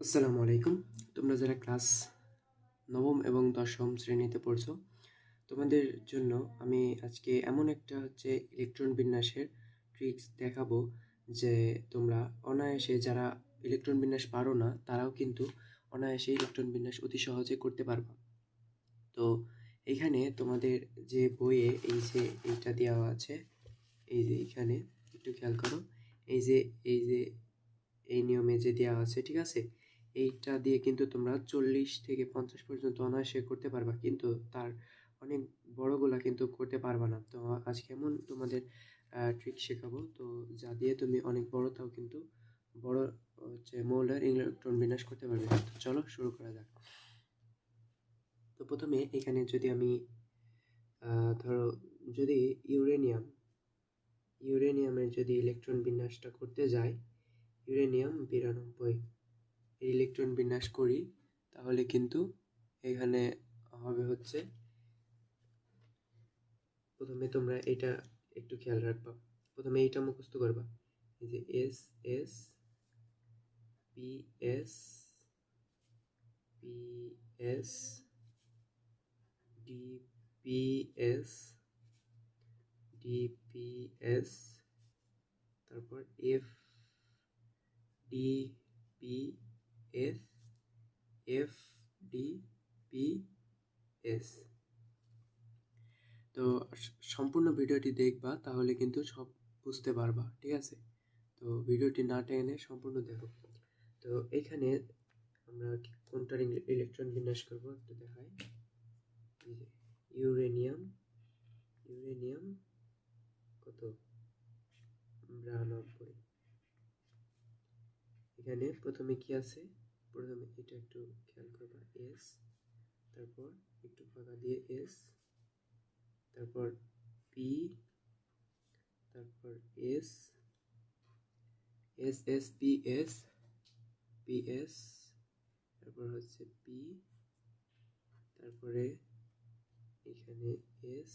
আসসালামু আলাইকুম। তোমরা যারা ক্লাস ৯ম এবং ১০ম শ্রেণীতে পড়ছো, তোমাদের জন্য আমি আজকে এমন একটা ইলেকট্রন বিন্যাসের ট্রিক্স দেখাবো যে তোমরা অনায়াসে যারা ইলেকট্রন বিন্যাস পারো না, তারাও কিন্তু অনায়াসে ইলেকট্রন বিন্যাস অতি সহজে করতে পারবা। তো এখানে তোমাদের যে বইয়ে এইটা দেওয়া আছে, এই যে এখানে একটু খেয়াল করো। এই যে এই নিয়মে যে দেওয়া আছে, ঠিক আছে? এইটা দিয়ে কিন্তু তোমরা 40 থেকে 50 পর্যন্ত অনায়াসে করতে পারবা, কিন্তু তার অনেক বড়গুলা কিন্তু করতে পারবা না। তো আজকে এমন তোমাদের ট্রিক শেখাবো, তো যা দিয়ে তুমি অনেক বড়টাও কিন্তু বড় মৌলের ইলেকট্রন বিন্যাস করতে পারবে। তো চলো শুরু করা যাক। তো প্রথমে এখানে যদি আমি ধরো, যদি ইউরেনিয়ামের যদি ইলেকট্রন বিন্যাসটা করতে যাই, ইউরেনিয়াম 92 ইলেকট্রন বিন্যাস করি, তাহলে কিন্তু এখানে হবে প্রথমে তোমরা এটা একটু খেয়াল রাখবা। প্রথমে এইটা মুখস্থ করবা, এই যে S S P S P S D P S D P S, তারপর F D P S F D P S. তো সম্পূর্ণ ভিডিওটি দেখবা, তাহলে কিন্তু সব বুঝতে পারবা, ঠিক আছে? তো ভিডিওটি না টেনে সম্পূর্ণ দেখো। তো এখানে আমরা কোনটার ইলেকট্রন বিন্যাস করব একটু দেখাই। এই যে ইউরেনিয়াম কত 92। এখানে প্রথমে কি আছে, প্রথমে এটা একটু খেয়াল করবা, এস, তারপর একটু ফাঁকা দিয়ে এস, তারপর পি, তারপর S S S P S P S, তারপর পি, তারপরে এখানে এস,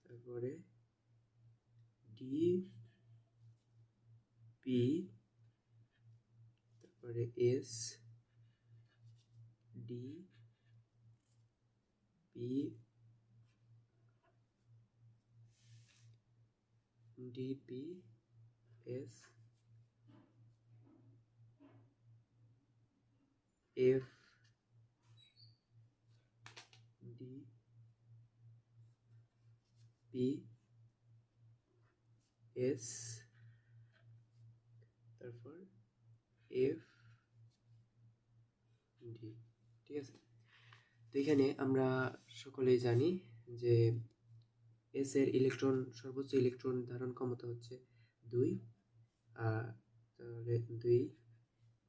তারপরে ডি পি, তারপরে S D P D P S F D P S, তারপর এফ ডি, ঠিক আছে? তো এখানে আমরা সকলেই জানি যে এস এর সর্বোচ্চ ইলেকট্রন ধারণ ক্ষমতা 2, তাহলে 2,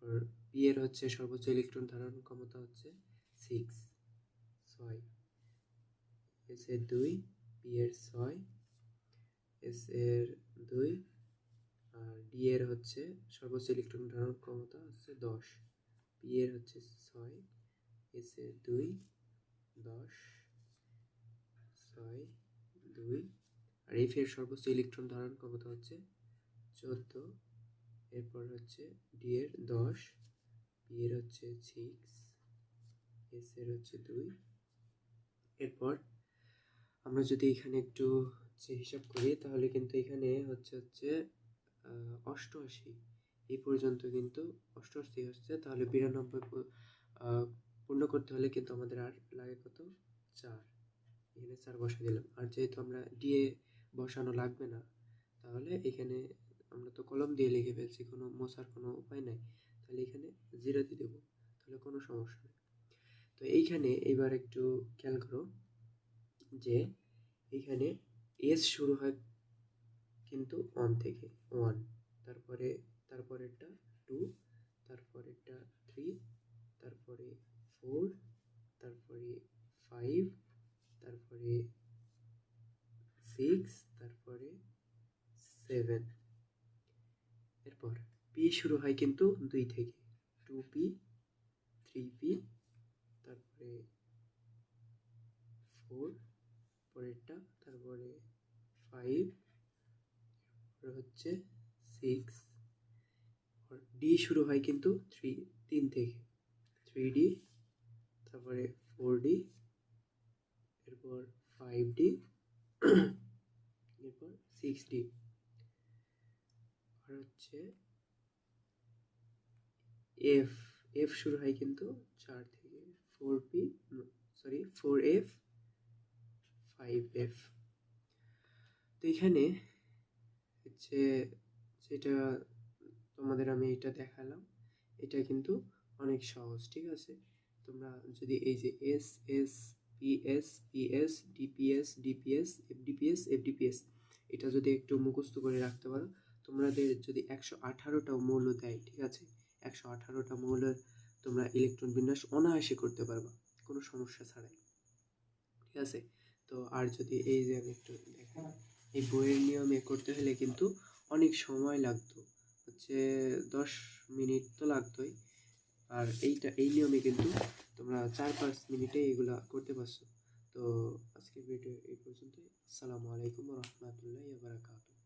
আর পি এর সর্বোচ্চ ইলেকট্রন ধারণ ক্ষমতা 6, এস এর 2, পি এর 6, এস এর 2, আর ডি এর সর্বোচ্চ ইলেকট্রন ধারণ ক্ষমতা 10, পি এর 6, এস এর 2, 10, 6, 2, আর এফ এর সর্বোচ্চ ইলেকট্রন ধারণ ক্ষমতা 14, এরপর ডি এর 10, পি এর 6, এস এর 2। এরপর আমরা যদি এখানে একটু হিসাব করি, তাহলে কিন্তু এখানে 88 এই পর্যন্ত কিন্তু 88 তাহলে 92 পূর্ণ করতে হলে কিন্তু আমাদের আর লাগে কত, 4। এখানে 4 বসা দিলাম, আর যেহেতু আমরা দিয়ে বসানো লাগবে না, তাহলে এখানে আমরা তো কলম দিয়ে লিখে ফেলছি, কোনো মোছার কোনো উপায় নাই, তাহলে এখানে 0 দিয়ে দেবো, তাহলে কোনো সমস্যা নেই। তো এইখানে এবার একটু খেয়াল করো যে এইখানে এস শুরু হয় কিন্তু 1 থেকে, 1, তারপরেরটা 2, তারপরেরটা 3, তারপরে 4, তারপরে 5, তারপরে 6, তারপরে 7। এরপর পি শুরু হয় কিন্তু 2 থেকে, 2p, 3p, তারপরে 4, পরেরটা, তারপরে 5, 6, ডি শুরু হয় কিন্তু 3 থেকে, 3D, তারপরে 4D, এরপর 5D, এরপর 6D, আর হচ্ছে এফ। এফ শুরু হয় কিন্তু 4 থেকে, 4P, সরি 4F, 5F। তো এখানে হচ্ছে যেটা তোমাদের আমি এটা দেখালাম, এটা কিন্তু অনেক সহজ, ঠিক আছে? তোমরা যদি এই যে S S PS PS DPS DPS FDPS FDPS এটা যদি একটু মুখস্থ করে রাখতে পারো, তোমাদের যদি 118টা মৌল দেয়, ঠিক আছে, 118টা মৌলের তোমরা ইলেকট্রন বিন্যাস অনায়াসে করতে পারবা কোনো সমস্যা ছাড়াই, ঠিক আছে? তো আর যদি এই যে আমি একটু দেখাই, এই বইয়ের নিয়মে করতে হলে কিন্তু অনেক সময় লাগতো, হচ্ছে 10 মিনিট তো লাগতোই। আর এই নিয়মে কিন্তু তোমরা 4-5 মিনিটে এগুলা করতে পারছো। তো আজকের ভিডিও এই পর্যন্তই। আসসালামু আলাইকুম ওয়া রাহমাতুল্লাহি ওয়া বারাকাতুহু।